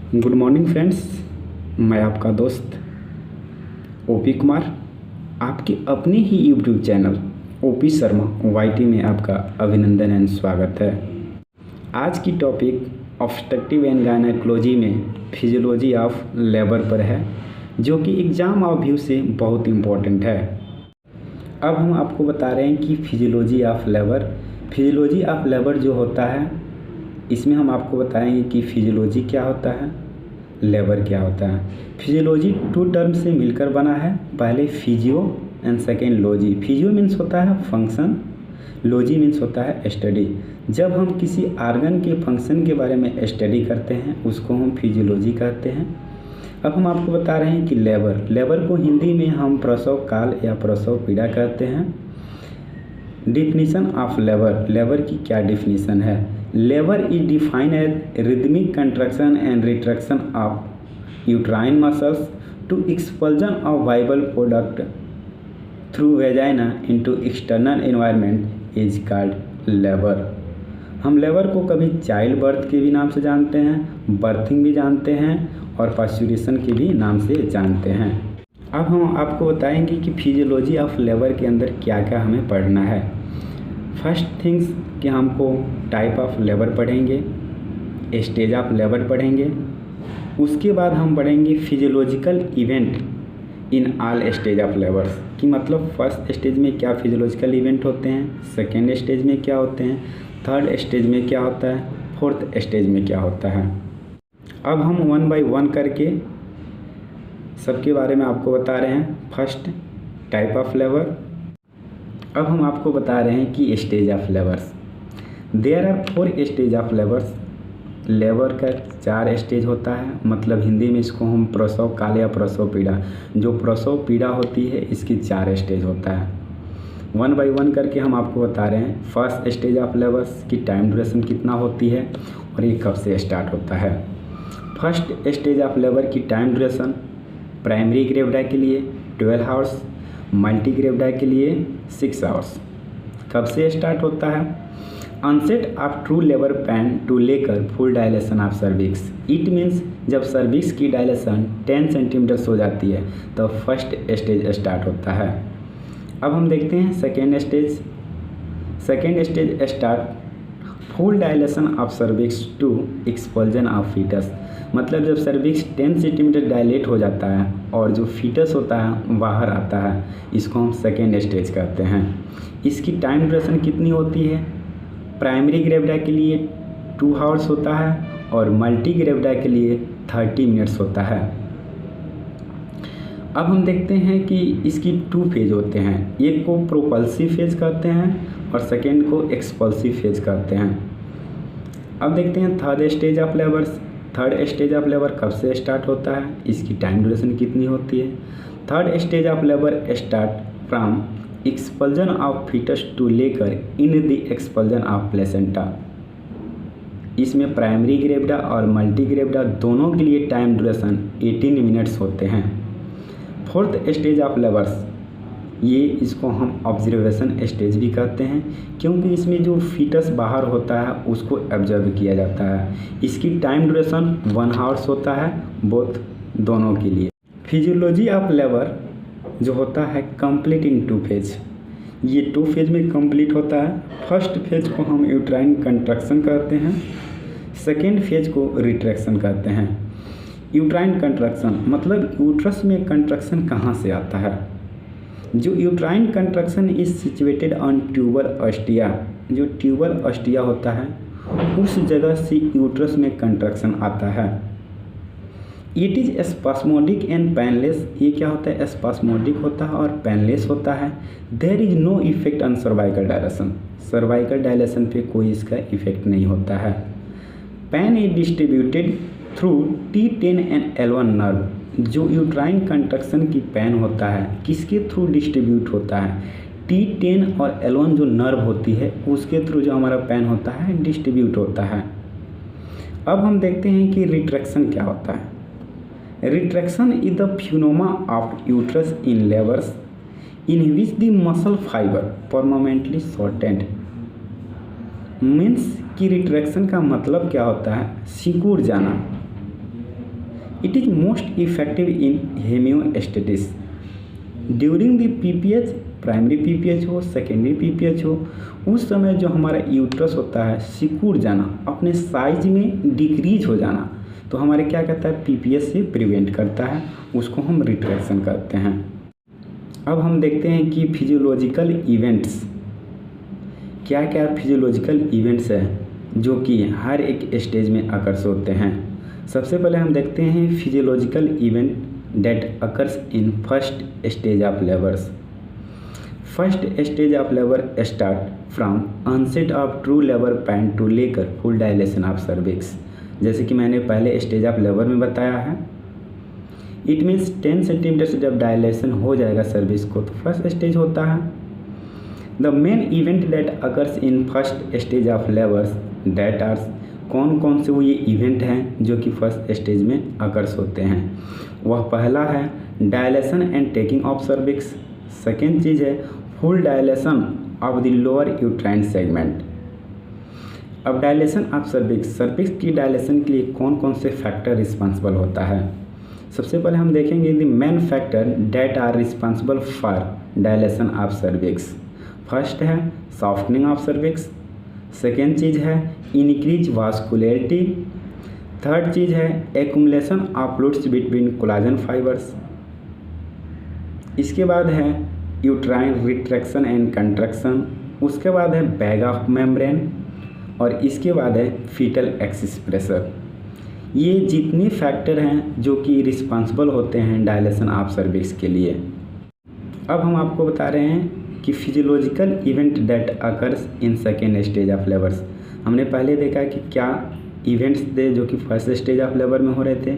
Good morning friends. मैं आपका दोस्त ओपी कुमार आपके अपने ही YouTube channel OP Sharma YT में आपका अभिनंदन एंड स्वागत है। आज की टॉपिक ऑब्स्ट्रक्टिव एंड गायनेकोलॉजी में फिजियोलॉजी ऑफ लेबर पर है, जो कि एग्ज़ाम ऑफ व्यू से बहुत इम्पोर्टेंट है। अब हम आपको बता रहे हैं कि फिजियोलॉजी ऑफ लेबर जो होता है, इसमें हम आपको बताएंगे कि फिजियोलॉजी क्या होता है, लेबर क्या होता है। फिजियोलॉजी 2 टर्म से मिलकर बना है। पहले physio and second logy. Physio means होता है फंक्शन, लॉजी मीन्स होता है स्टडी। जब हम किसी आर्गन के फंक्शन के बारे में स्टडी करते हैं उसको हम फिजियोलॉजी कहते हैं। अब हम आपको बता रहे हैं कि लेबर को हिंदी में हम प्रसव काल या प्रसव पीड़ा कहते हैं। डिफिनीशन ऑफ लेबर की क्या डिफिनीशन है? Labour is defined as rhythmic contraction and retraction of uterine muscles to expulsion of viable product through vagina into external environment is called labour. हम लेबर को कभी चाइल्ड बर्थ के भी नाम से जानते हैं, बर्थिंग भी जानते हैं और पास्चुरेशन के भी नाम से जानते हैं। अब हम आपको बताएंगे कि फिजियोलॉजी ऑफ लेबर के अंदर क्या क्या हमें पढ़ना है। फर्स्ट थिंग्स कि हमको टाइप ऑफ लेबर पढ़ेंगे, स्टेज ऑफ लेबर पढ़ेंगे। उसके बाद हम पढ़ेंगे physiological event in all stage of labours, कि मतलब फर्स्ट स्टेज में क्या फिजियोलॉजिकल इवेंट होते हैं, सेकेंड स्टेज में क्या होते हैं, थर्ड स्टेज में क्या होता है, फोर्थ स्टेज में क्या होता है। अब हम 1 बाय 1 करके सबके बारे में आपको बता रहे हैं। First type of labour. अब हम आपको बता रहे हैं कि stage of labours. There are 4 stage of labours. Labour का 4 स्टेज होता है, मतलब हिंदी में इसको हम प्रसव काल या प्रसव पीड़ा, जो प्रसव पीड़ा होती है इसकी 4 स्टेज होता है। 1 बाय 1 करके हम आपको बता रहे हैं। फर्स्ट स्टेज ऑफ लेबर्स की टाइम ड्यूरेशन कितना होती है और ये कब से स्टार्ट होता है। फर्स्ट स्टेज ऑफ लेबर की टाइम ड्यूरेशन प्राइमरी ग्रेविडा के लिए 12 आवर्स, मल्टी ग्रेविडा के लिए 6 आवर्स। कब से स्टार्ट होता है? Onset of true labour pain to लेकर full dilation of cervix. It means जब सर्विक्स की डायलेशन 10 सेंटीमीटर्स हो जाती है तो फर्स्ट स्टेज स्टार्ट होता है। अब हम देखते हैं second stage start full dilation of cervix to expulsion of foetus. मतलब जब सर्विक्स 10 सेंटीमीटर डायलेट हो जाता है और जो फीटस होता है बाहर आता है, इसको हम सेकेंड स्टेज कहते हैं। इसकी टाइम ड्यूरेशन कितनी होती है? प्राइमरी ग्रेविडा के लिए 2 आवर्स होता है और मल्टी ग्रेविडा के लिए 30 मिनट्स होता है। अब हम देखते हैं कि इसकी 2 फेज होते हैं। एक को प्रोपल्सिव फेज कहते हैं और सेकेंड को एक्सपल्सिव फेज कहते हैं। अब देखते हैं third stage of labours. Third stage of labour कब से स्टार्ट होता है, इसकी टाइम ड्यूरेशन कितनी होती है? Third stage of labour start from expulsion of foetus to लेकर in the expulsion of placenta. इसमें प्राइमरी ग्रेविडा और मल्टी ग्रेविडा दोनों के लिए टाइम ड्यूरेशन 18 मिनट्स होते हैं। फोर्थ स्टेज ऑफ लेबर्स, ये इसको हम ऑब्जर्वेशन स्टेज भी कहते हैं, क्योंकि इसमें जो फीटस बाहर होता है उसको ऑब्जर्व किया जाता है। इसकी टाइम ड्यूरेशन 1 आवर्स होता है बोथ दोनों के लिए। फिजियोलॉजी ऑफ लेबर जो होता है कंप्लीट इन 2 फेज। ये 2 फेज में कंप्लीट होता है। फर्स्ट फेज को हम यूट्राइन कंट्रक्शन कहते हैं, सेकेंड फेज को रिट्रैक्शन कहते हैं। यूट्राइन कंट्रक्शन मतलब यूट्रस में कंट्रक्शन कहाँ से आता है? जो uterine contraction is situated on tuber ostia. जो ट्यूबर ऑस्टिया होता है उस जगह से यूट्रस में कंट्रक्शन आता है। It is spasmodic and painless. ये क्या होता है? स्पास्मोडिक होता है और पेनलेस होता है। There is no effect on cervical dilation. Cervical dilation पे कोई इसका इफेक्ट नहीं होता है। Pain is distributed through T10 and L1 nerve. जो यूट्राइन कंट्रक्शन की पेन होता है किसके थ्रू डिस्ट्रीब्यूट होता है? T10 और L1 जो नर्व होती है उसके थ्रू जो हमारा पेन होता है डिस्ट्रीब्यूट होता है। अब हम देखते हैं कि रिट्रैक्शन क्या होता है। Retraction is the phenomena of uterus in labours in which the muscle fibre permanently shortened. Means कि रिट्रैक्शन का मतलब क्या होता है? सिकुड़ जाना। It is most effective in haemostasis during the PPH, primary PPH हो, सेकेंडरी पीपीएच हो। उस समय जो हमारा यूट्रस होता है सिकुड़ जाना, अपने साइज में डिक्रीज हो जाना, तो हमारे क्या कहता है पीपीएच से प्रिवेंट करता है, उसको हम रिट्रैक्शन कहते हैं। अब हम देखते हैं कि फिजियोलॉजिकल इवेंट्स, क्या क्या फिजियोलॉजिकल इवेंट्स हैं जो कि हर एक स्टेज में अकर्स होते हैं। सबसे पहले हम देखते हैं physiological event that occurs in first stage of labours. First stage of labour start from onset of true labour pain to लेकर फुल डायलेशन ऑफ सर्विक्स। जैसे कि मैंने पहले स्टेज ऑफ लेबर में बताया है, इट मीन्स 10 सेंटीमीटर से जब डायलेशन हो जाएगा सर्विक्स को तो फर्स्ट स्टेज होता है। The main event that occurs in first stage of labours that are, कौन कौन से वो ये इवेंट हैं जो कि फर्स्ट स्टेज में अकर्स होते हैं। वह पहला है dilation and taking off cervix, second चीज़ है full dilation of the lower uterine segment. अब डायलेशन ऑफ सर्विक्स, सर्विक्स की डायलेशन के लिए कौन कौन से फैक्टर रिस्पॉन्सिबल होता है। सबसे पहले हम देखेंगे the main factor that are responsible for dilation of cervix. First है सॉफ्टनिंग ऑफ सर्विक्स, सेकेंड चीज़ है इंक्रीज वास्कुलरिटी, थर्ड चीज़ है accumulation of fluids between collagen fibres, इसके बाद है यूट्राइन रिट्रैक्शन एंड कंट्रैक्शन, उसके बाद है बैग ऑफ मेम्ब्रेन और इसके बाद है फीटल एक्सिस प्रेशर। ये जितने फैक्टर हैं जो कि रिस्पॉन्सिबल होते हैं डायलेशन ऑफ सर्विक्स के लिए। अब हम आपको बता रहे हैं कि physiological event that occurs in second stage of labours. हमने पहले देखा कि क्या इवेंट्स थे जो कि फर्स्ट स्टेज ऑफ लेबर में हो रहे थे,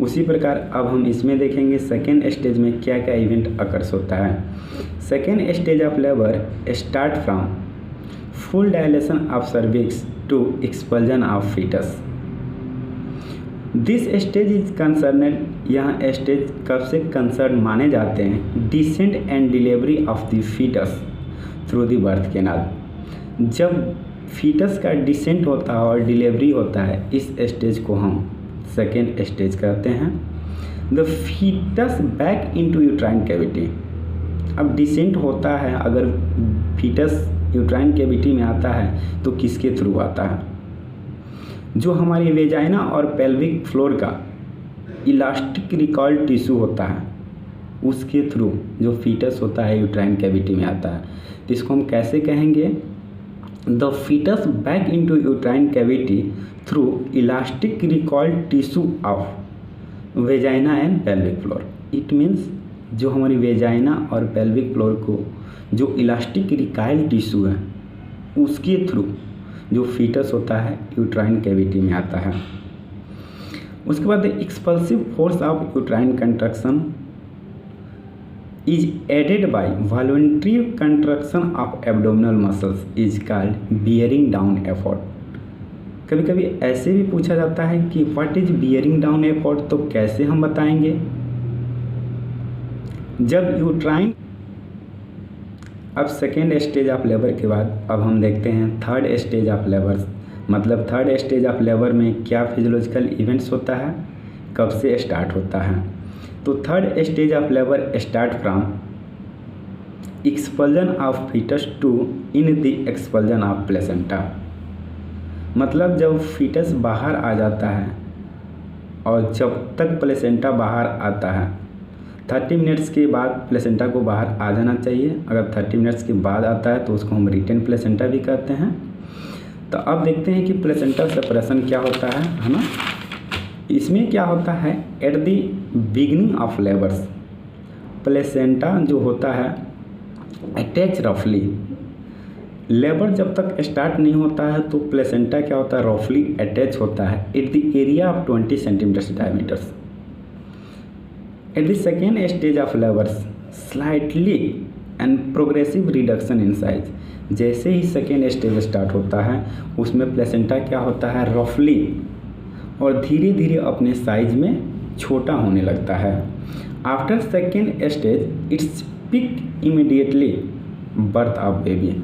उसी प्रकार अब हम इसमें देखेंगे सेकेंड स्टेज में क्या क्या इवेंट अकर्स होता है। Second stage of labour start from full dilation of cervix to expulsion of foetus. This stage is concerned, यहाँ स्टेज कब से कंसर्न माने जाते हैं, descent and delivery of the foetus through the birth canal. जब foetus का descent होता है और डिलीवरी होता है, इस स्टेज को हम सेकेंड स्टेज कहते हैं। The foetus back into uterine cavity. अब डिसेंट होता है, अगर फीटस यूट्राइन कैविटी में आता है तो किसके थ्रू आता है, जो हमारी वेजाइना और पेल्विक फ्लोर का इलास्टिक रिकॉल टिश्यू होता है उसके थ्रू जो फीटस होता है यूट्राइन कैविटी में आता है। तो इसको हम कैसे कहेंगे, the foetus back into uterine cavity through elastic recoil tissue of vagina and pelvic floor. It means जो हमारी वेजाइना और पेल्विक फ्लोर को जो इलास्टिक रिकॉल टिश्यू है उसके थ्रू जो फीटस होता है यूट्राइन कैविटी में आता है। उसके बाद expulsive force of uterine contraction is aided by voluntary contraction of abdominal muscles is called bearing down effort. कभी कभी ऐसे भी पूछा जाता है कि what is bearing down effort, तो कैसे हम बताएंगे। जब यूट्राइन, अब सेकेंड स्टेज ऑफ लेबर के बाद अब हम देखते हैं थर्ड स्टेज ऑफ लेबर। मतलब थर्ड स्टेज ऑफ लेबर में क्या फिजियोलॉजिकल इवेंट्स होता है, कब से स्टार्ट होता है। तो third stage of labour start from expulsion of foetus to in the expulsion of placenta. मतलब जब फीटस बाहर आ जाता है और जब तक प्लेसेंटा बाहर आता है 30 मिनट्स के बाद प्लेसेंटा को बाहर आ जाना चाहिए। अगर 30 मिनट्स के बाद आता है तो उसको हम रिटेन प्लेसेंटा भी कहते हैं। तो अब देखते हैं कि प्लेसेंटा सेपरेशन क्या होता है ना। इसमें क्या होता है, at the beginning of labours placenta जो होता है अटैच रफली। लेबर जब तक स्टार्ट नहीं होता है तो प्लेसेंटा क्या होता है, रफली अटैच होता है at the area of 20 centimetres diameters. At the second stage of labors, slightly and progressive reduction in size। जैसे ही सेकेंड स्टेज स्टार्ट होता है उसमें प्लेसेंटा क्या होता है, रफली और धीरे धीरे अपने साइज में छोटा होने लगता है। After second stage it's pick immediately birth of baby.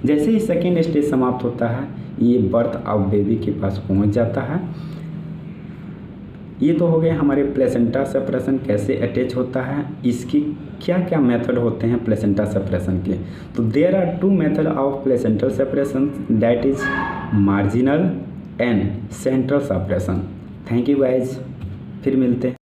जैसे ही सेकेंड स्टेज समाप्त होता है ये बर्थ ऑफ बेबी के पास पहुंच जाता है। ये तो हो गए हमारे प्लेसेंटा सेपरेशन कैसे अटैच होता है, इसकी क्या क्या मेथड होते हैं प्लेसेंटा सेपरेशन के। तो there are 2 method of placental separation, that is marginal and central separation. Thank you guys, फिर मिलते हैं।